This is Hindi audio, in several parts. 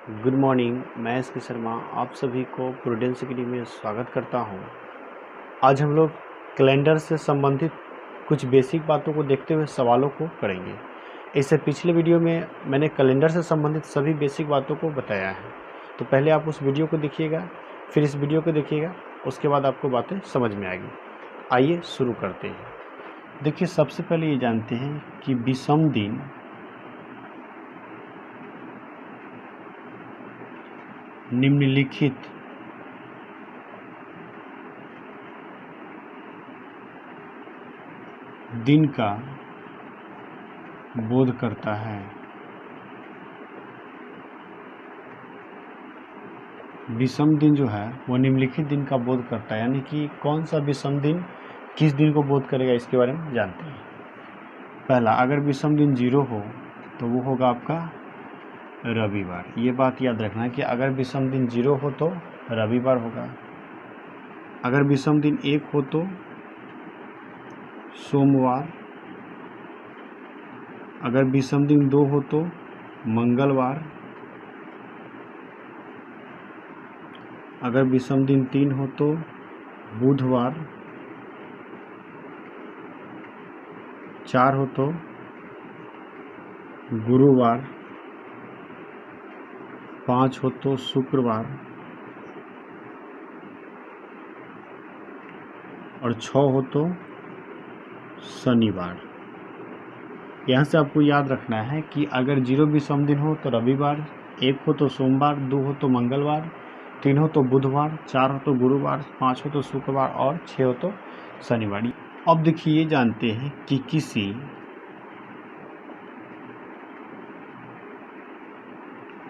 Good morning. मैं एस के शर्मा आप सभी को प्रूडेंस अकेडमी में स्वागत करता हूं। आज हम लोग कैलेंडर से संबंधित कुछ बेसिक बातों को देखते हुए सवालों को करेंगे। इससे पिछले वीडियो में मैंने कैलेंडर से संबंधित सभी बेसिक बातों को बताया है, तो पहले आप उस वीडियो को देखिएगा, फिर इस वीडियो को देखिएगा, उसके बाद आपको बातें समझ में आएगी। आइए शुरू करते हैं। देखिए, सबसे पहले ये जानते हैं कि विषम दिन निम्नलिखित दिन का बोध करता है। विषम दिन जो है वो निम्नलिखित दिन का बोध करता है, यानी कि कौन सा विषम दिन किस दिन को बोध करेगा, इसके बारे में जानते हैं। पहला, अगर विषम दिन 0 हो तो वो होगा आपका रविवार। ये बात याद रखना है कि अगर विषम दिन 0 हो तो रविवार होगा। अगर विषम दिन 1 हो तो सोमवार। अगर विषम दिन 2 हो तो मंगलवार। अगर विषम दिन 3 हो तो बुधवार। 4 हो तो गुरुवार। 5 हो तो शुक्रवार और 6 हो तो शनिवार। यहाँ से आपको याद रखना है कि अगर 0 विषम दिन हो तो रविवार, 1 हो तो सोमवार, 2 हो तो मंगलवार, 3 हो तो बुधवार, 4 हो तो गुरुवार, 5 हो तो शुक्रवार और 6 हो तो शनिवार। अब देखिए, ये जानते हैं कि किसी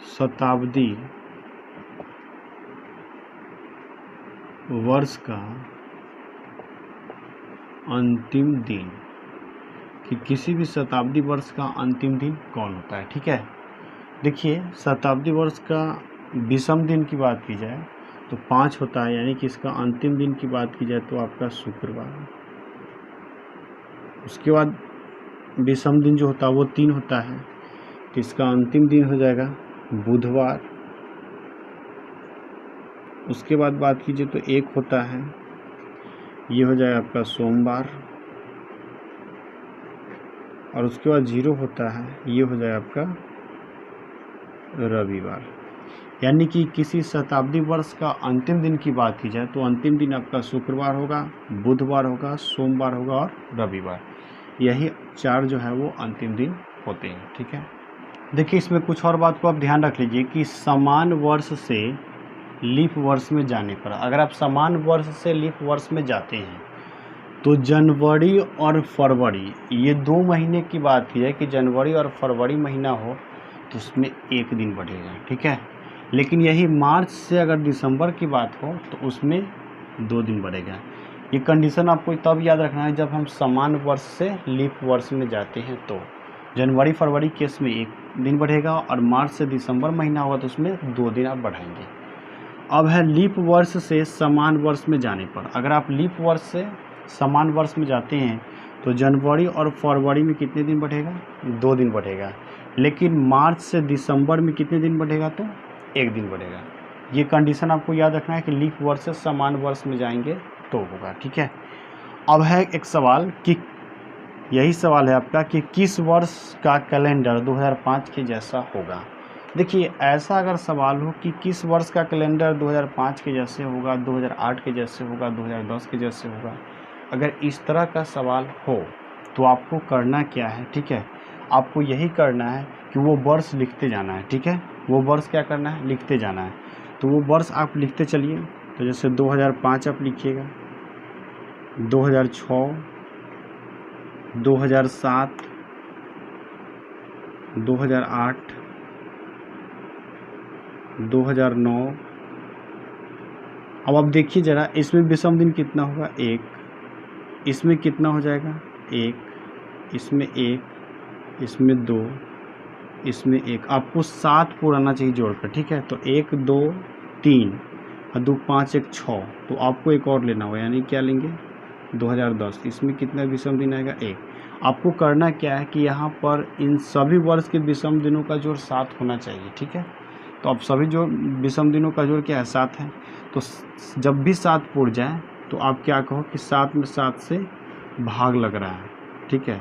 शताब्दी वर्ष का अंतिम दिन, कि किसी भी शताब्दी वर्ष का अंतिम दिन कौन होता है। ठीक है, देखिए, शताब्दी वर्ष का विषम दिन की बात की जाए तो 5 होता है, यानी कि इसका अंतिम दिन की बात की जाए तो आपका शुक्रवार। उसके बाद विषम दिन जो होता है वो 3 होता है, तो इसका अंतिम दिन हो जाएगा बुधवार। उसके बाद बात कीजिए तो 1 होता है, ये हो जाएगा आपका सोमवार। और उसके बाद 0 होता है, ये हो जाएगा आपका रविवार। यानी कि किसी शताब्दी वर्ष का अंतिम दिन की बात की जाए तो अंतिम दिन आपका शुक्रवार होगा, बुधवार होगा, सोमवार होगा और रविवार। यही 4 जो है वो अंतिम दिन होते हैं। ठीक है, देखिए, इसमें कुछ और बात को आप ध्यान रख लीजिए कि समान वर्ष से लीप वर्ष में जाने पर, अगर आप समान वर्ष से लीप वर्ष में जाते हैं तो जनवरी और फरवरी, ये 2 महीने की बात की जाए कि जनवरी और फरवरी महीना हो तो उसमें 1 दिन बढ़ेगा। ठीक है, लेकिन यही मार्च से अगर दिसंबर की बात हो तो उसमें 2 दिन बढ़ेगा। ये कंडीशन आपको तब याद रखना है जब हम समान वर्ष से लीप वर्ष में जाते हैं, तो जनवरी फरवरी केस में 1 दिन बढ़ेगा और मार्च से दिसंबर महीना होगा तो उसमें 2 दिन आप बढ़ाएंगे। अब है लीप वर्ष से समान वर्ष में जाने पर। अगर आप लीप वर्ष से समान वर्ष में जाते हैं तो जनवरी और फरवरी में कितने दिन बढ़ेगा? 2 दिन बढ़ेगा। लेकिन मार्च से दिसंबर में कितने दिन बढ़ेगा? तो 1 दिन बढ़ेगा। ये कंडीशन आपको याद रखना है कि लीप वर्ष से समान वर्ष में जाएंगे तो होगा। ठीक है, अब है एक सवाल कि यही सवाल है आपका कि किस वर्ष का कैलेंडर 2005 के जैसा होगा। देखिए, ऐसा अगर सवाल हो कि किस वर्ष का कैलेंडर 2005 के जैसे होगा, 2008 के जैसे होगा, 2010 के जैसे होगा, अगर इस तरह का सवाल हो तो आपको करना क्या है? ठीक है, आपको यही करना है कि वो वर्ष लिखते जाना है। ठीक है, वो वर्ष क्या करना है? लिखते जाना है। तो वो वर्ष आप लिखते चलिए। तो जैसे 2005 आप लिखिएगा, 2006, 2007, 2008, 2009। अब आप देखिए ज़रा, इसमें विषम दिन कितना होगा? 1। इसमें कितना हो जाएगा? 1। इसमें 1, इसमें 2, इसमें 1। आपको 7 पुराना चाहिए जोड़कर। ठीक है, तो 1 2 3 और 2 5 1 6, तो आपको एक और लेना होगा, यानी क्या लेंगे? 2010। इसमें कितना विषम दिन आएगा? 1। आपको करना क्या है कि यहाँ पर इन सभी वर्ष के विषम दिनों का जोड़ 7 होना चाहिए। ठीक है, तो अब सभी जो विषम दिनों का जोड़ क्या है 7 है। तो जब भी 7 पूर जाए तो आप क्या कहो कि 7 में 7 से भाग लग रहा है, ठीक है,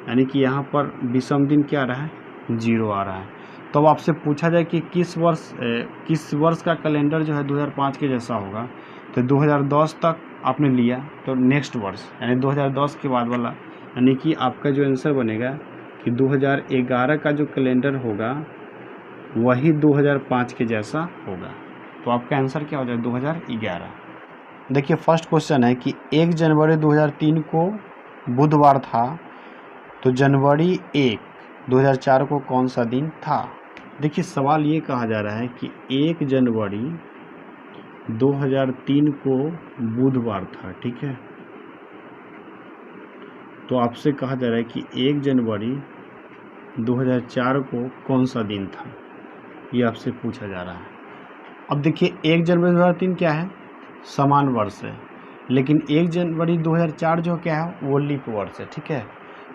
यानी कि यहाँ पर विषम दिन क्या आ रहा है 0 आ रहा है। तो अब आपसे पूछा जाए कि किस वर्ष का कैलेंडर जो है 2005 के जैसा होगा, तो 2010 तक आपने लिया तो नेक्स्ट वर्ष यानी 2010 के बाद वाला, यानी कि आपका जो आंसर बनेगा कि 2011 का जो कैलेंडर होगा वही 2005 के जैसा होगा। तो आपका आंसर क्या हो जाएगा 2011। देखिए फर्स्ट क्वेश्चन है कि 1 जनवरी 2003 को बुधवार था, तो जनवरी 1 2004 को कौन सा दिन था। देखिए सवाल ये कहा जा रहा है कि 1 जनवरी 2003 को बुधवार था, ठीक है। तो आपसे कहा जा रहा है कि 1 जनवरी 2004 को कौन सा दिन था, ये आपसे पूछा जा रहा है। अब देखिए 1 जनवरी 2003 क्या है समान वर्ष है, लेकिन 1 जनवरी 2004 जो क्या है वो लीप वर्ष है, ठीक है।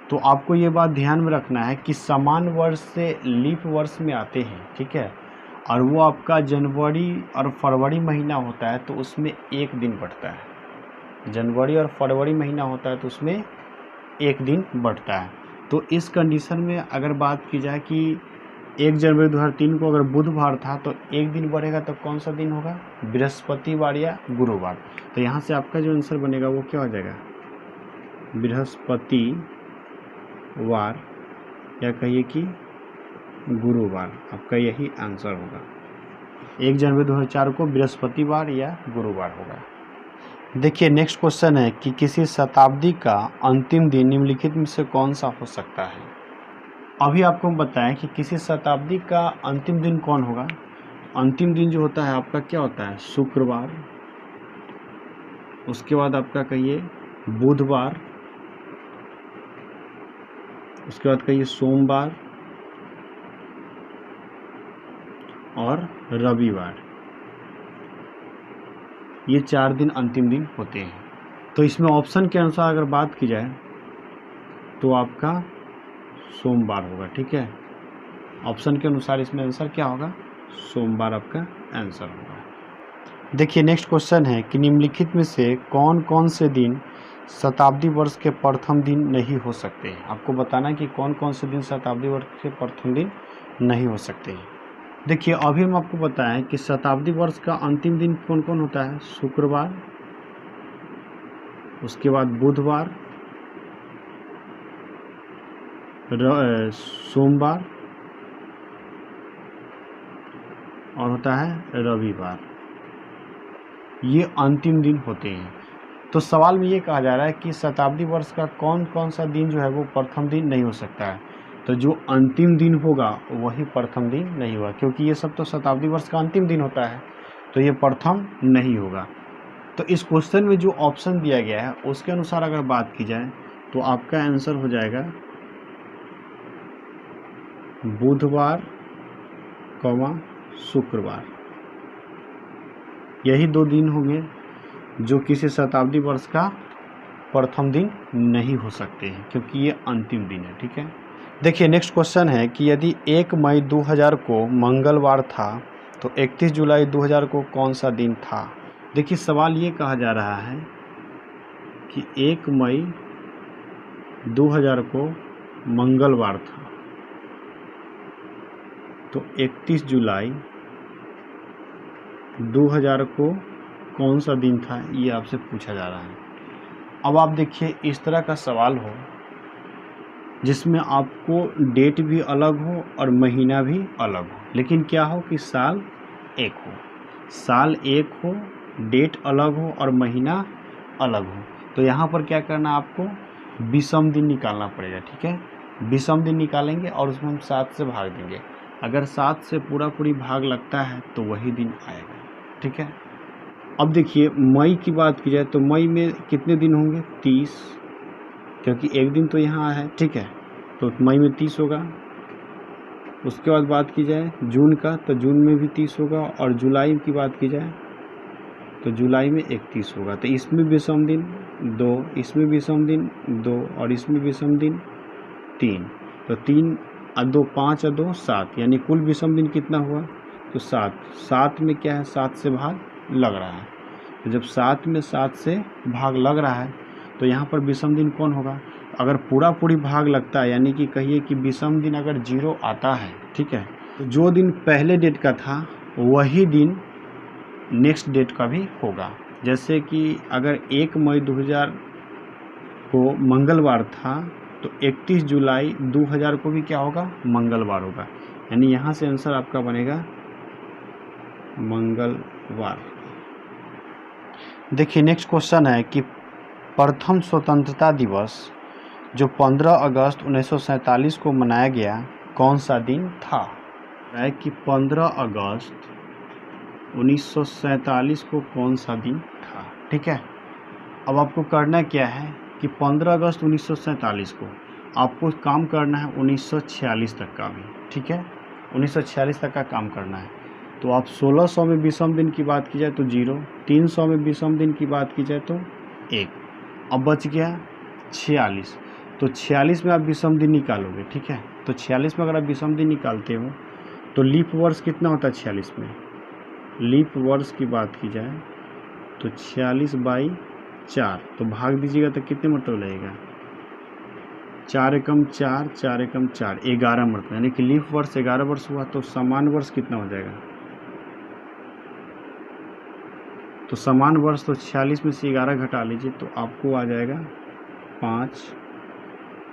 तो आपको ये बात ध्यान में रखना है कि समान वर्ष से लीप वर्ष में आते हैं, ठीक है, और वो आपका जनवरी और फरवरी महीना होता है तो उसमें एक दिन बढ़ता है। जनवरी और फरवरी महीना होता है तो उसमें एक दिन बढ़ता है। तो इस कंडीशन में अगर बात की जाए कि 1 जनवरी 2003 को अगर बुधवार था तो एक दिन बढ़ेगा तो कौन सा दिन होगा बृहस्पतिवार या गुरुवार। तो यहाँ से आपका जो आंसर बनेगा वो क्या हो जाएगा बृहस्पतिवार या कहिए कि गुरुवार, आपका यही आंसर होगा। 1 जनवरी 2004 को बृहस्पतिवार या गुरुवार होगा। देखिए नेक्स्ट क्वेश्चन है कि किसी शताब्दी का अंतिम दिन निम्नलिखित में से कौन सा हो सकता है। अभी आपको बताएं कि किसी शताब्दी का अंतिम दिन कौन होगा। अंतिम दिन जो होता है आपका क्या होता है शुक्रवार, उसके बाद आपका कहिए बुधवार, उसके बाद कहिए सोमवार और रविवार। ये 4 दिन अंतिम दिन होते हैं। तो इसमें ऑप्शन के अनुसार अगर बात की जाए तो आपका सोमवार होगा, ठीक है। ऑप्शन के अनुसार इसमें आंसर क्या होगा सोमवार आपका आंसर होगा। देखिए नेक्स्ट क्वेश्चन है कि निम्नलिखित में से कौन कौन से दिन शताब्दी वर्ष के प्रथम दिन नहीं हो सकते हैं। आपको बताना है कि कौन कौन से दिन शताब्दी वर्ष के प्रथम दिन नहीं हो सकते हैं। देखिए अभी हम आपको बताएं कि शताब्दी वर्ष का अंतिम दिन कौन कौन होता है शुक्रवार, उसके बाद बुधवार, सोमवार और होता है रविवार। ये अंतिम दिन होते हैं। तो सवाल में ये कहा जा रहा है कि शताब्दी वर्ष का कौन कौन सा दिन जो है वो प्रथम दिन नहीं हो सकता है। तो जो अंतिम दिन होगा वही प्रथम दिन नहीं होगा, क्योंकि ये सब तो शताब्दी वर्ष का अंतिम दिन होता है, तो ये प्रथम नहीं होगा। तो इस क्वेश्चन में जो ऑप्शन दिया गया है उसके अनुसार अगर बात की जाए तो आपका आंसर हो जाएगा बुधवार कौवा शुक्रवार। यही 2 दिन होंगे जो किसी शताब्दी वर्ष का प्रथम दिन नहीं हो सकते हैं, क्योंकि ये अंतिम दिन है, ठीक है। देखिए नेक्स्ट क्वेश्चन है कि यदि 1 मई 2000 को मंगलवार था तो 31 जुलाई 2000 को कौन सा दिन था। देखिए सवाल ये कहा जा रहा है कि 1 मई 2000 को मंगलवार था तो 31 जुलाई 2000 को कौन सा दिन था, ये आपसे पूछा जा रहा है। अब आप देखिए इस तरह का सवाल हो जिसमें आपको डेट भी अलग हो और महीना भी अलग हो, लेकिन क्या हो कि साल एक हो, साल एक हो, डेट अलग हो और महीना अलग हो। तो यहाँ पर क्या करना आपको विषम दिन निकालना पड़ेगा, ठीक है। विषम दिन निकालेंगे और उसमें हम 7 से भाग देंगे। अगर 7 से पूरी भाग लगता है तो वही दिन आएगा, ठीक है। अब देखिए मई की बात की जाए तो मई में कितने दिन होंगे 30, क्योंकि एक दिन तो यहाँ है, ठीक है, तो मई में 30 होगा। उसके बाद बात की जाए जून का तो जून में भी 30 होगा, और जुलाई की बात की जाए तो जुलाई में 31 होगा। तो इसमें विषम दिन 2, इसमें विषम दिन 2 और इसमें विषम दिन 3। तो 3 और 2 5 और 2 7, यानी कुल विषम दिन कितना हुआ तो 7, 7 में क्या है, 7 से भाग लग रहा है। तो जब 7 में 7 से भाग लग रहा है तो यहाँ पर विषम दिन कौन होगा? अगर पूरा पूरी भाग लगता है, यानी कि कहिए कि विषम दिन अगर 0 आता है, ठीक है, तो जो दिन पहले डेट का था वही दिन नेक्स्ट डेट का भी होगा। जैसे कि अगर 1 मई 2000 को मंगलवार था तो 31 जुलाई 2000 को भी क्या होगा? मंगलवार होगा। यानी यहाँ से आंसर आपका बनेगा मंगलवार। देखिए नेक्स्ट क्वेश्चन है कि प्रथम स्वतंत्रता दिवस जो 15 अगस्त 1947 को मनाया गया कौन सा दिन था? है कि 15 अगस्त 1947 को कौन सा दिन था, ठीक है। अब आपको करना क्या है कि 15 अगस्त 1947 को आपको काम करना है 1946 तक का भी, ठीक है, 1946 तक का काम करना है। तो आप 1600 में विषम दिन की बात की जाए तो 0, 300 में विषम दिन की बात की जाए तो 1, अब बच गया 46। तो 46 में आप विषम दिन निकालोगे, ठीक है। तो 46 में अगर आप विषम दिन निकालते हो तो लीप वर्ष कितना होता है 46 में? लीप वर्ष की बात की जाए तो 46/4, तो भाग दीजिएगा तो कितने मरतबा लगेगा? 4 एकम 4, 4 एकम 4, 11 मरतबा, यानी कि लीप वर्ष 11 वर्ष हुआ। तो समान वर्ष कितना हो जाएगा? तो समान वर्ष तो 46 में से 11 घटा लीजिए तो आपको आ जाएगा 5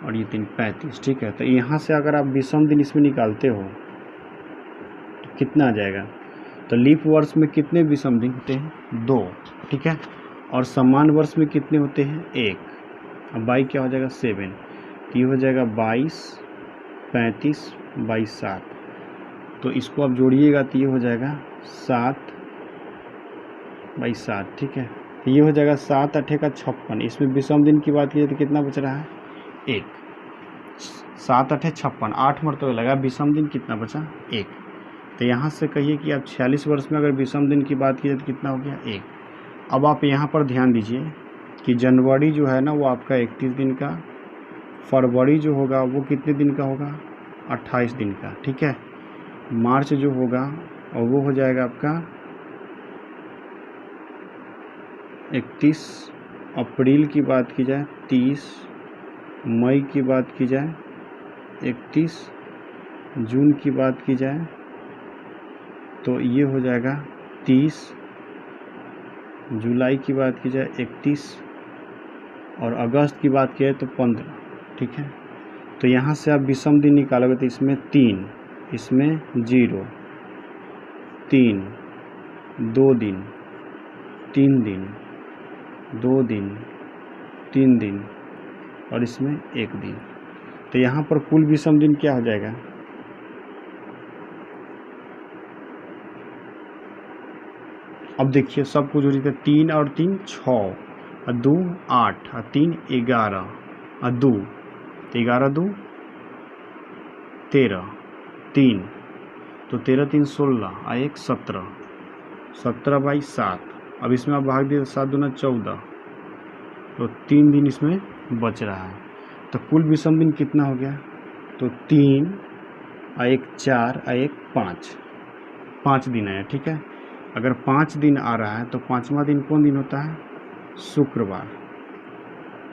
और ये 3, 35, ठीक है। तो यहाँ से अगर आप विषम दिन इसमें निकालते हो तो कितना आ जाएगा? तो लीप वर्ष में कितने विषम दिन होते हैं? 2, ठीक है। और समान वर्ष में कितने होते हैं? 1। अब बाई क्या हो जाएगा? 7, तो ये हो जाएगा 22, 35/7। तो इसको आप जोड़िएगा तो ये हो जाएगा 7/7, ठीक है। तो ये हो जाएगा 7 8 का 56। इसमें विषम दिन की बात की तो कितना बच रहा है? 1। 7 8 56, 8 मरतबे लगा, विषम दिन कितना बचा? 1। तो यहाँ से कहिए कि आप 46 वर्ष में अगर विषम दिन की बात की जाए तो कितना हो गया? 1। अब आप यहाँ पर ध्यान दीजिए कि जनवरी जो है ना वो आपका 31 दिन का, फरवरी जो होगा वो कितने दिन का होगा? 28 दिन का, ठीक है। मार्च जो होगा और वो हो जाएगा आपका 31, अप्रैल की बात की जाए 30, मई की बात की जाए 31, जून की बात की जाए तो ये हो जाएगा 30, जुलाई की बात की जाए 31 और अगस्त की बात की जाए तो 15, ठीक है। तो यहाँ से आप विषम दिन निकालोगे तो इसमें 3, इसमें 0, 3, 2 दिन, 3 दिन, 2 दिन, 3 दिन और इसमें 1 दिन। तो यहाँ पर कुल विषम दिन क्या हो जाएगा? अब देखिए सब कुछ जोड़िए, 3 और 3 6 और 2 8 और 3 11 और 2, तो 11 2 13, 3, तो 13 3 16 और 1 17, 17/7। अब इसमें आप भाग दिए 7 दूना 14, तो 3 दिन इसमें बच रहा है। तो कुल विषम दिन कितना हो गया? तो 3 और 1 4 और 1 5, 5 दिन आया, ठीक है। अगर 5 दिन आ रहा है तो 5वां दिन कौन दिन होता है? शुक्रवार।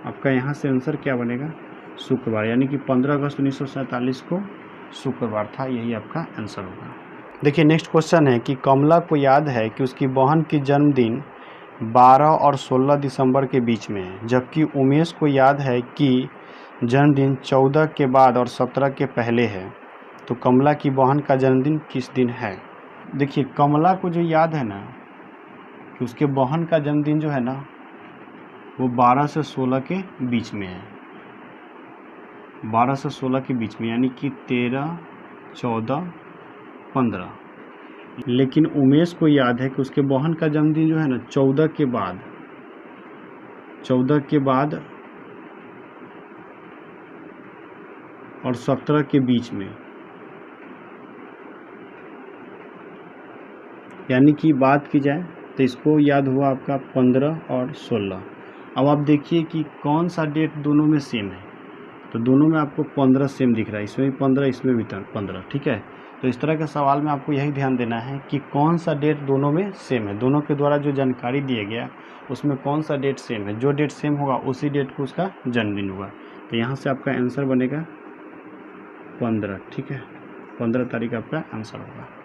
आपका यहाँ से आंसर क्या बनेगा? शुक्रवार, यानी कि 15 अगस्त 1947 को शुक्रवार था, यही आपका आंसर होगा। देखिए नेक्स्ट क्वेश्चन है कि कमला को याद है कि उसकी बहन की जन्मदिन 12 और 16 दिसंबर के बीच में है, जबकि उमेश को याद है कि जन्मदिन 14 के बाद और 17 के पहले है। तो कमला की बहन का जन्मदिन किस दिन है? देखिए कमला को जो याद है ना कि उसके बहन का जन्मदिन जो है ना वो 12 से 16 के बीच में है, 12 से 16 के बीच में, यानी कि 13 14 15। लेकिन उमेश को याद है कि उसके बहन का जन्मदिन जो है ना 14 के बाद, 14 के बाद और 17 के बीच में, यानी कि बात की जाए तो इसको याद हुआ आपका 15 और 16। अब आप देखिए कि कौन सा डेट दोनों में सेम है। तो दोनों में आपको 15 सेम दिख रहा है, इसमें भी 15, इसमें भी 15, ठीक है। तो इस तरह के सवाल में आपको यही ध्यान देना है कि कौन सा डेट दोनों में सेम है, दोनों के द्वारा जो जानकारी दिया गया उसमें कौन सा डेट सेम है, जो डेट सेम होगा उसी डेट को उसका जन्मदिन होगा। तो यहाँ से आपका आंसर बनेगा 15, ठीक है, 15 तारीख आपका आंसर होगा।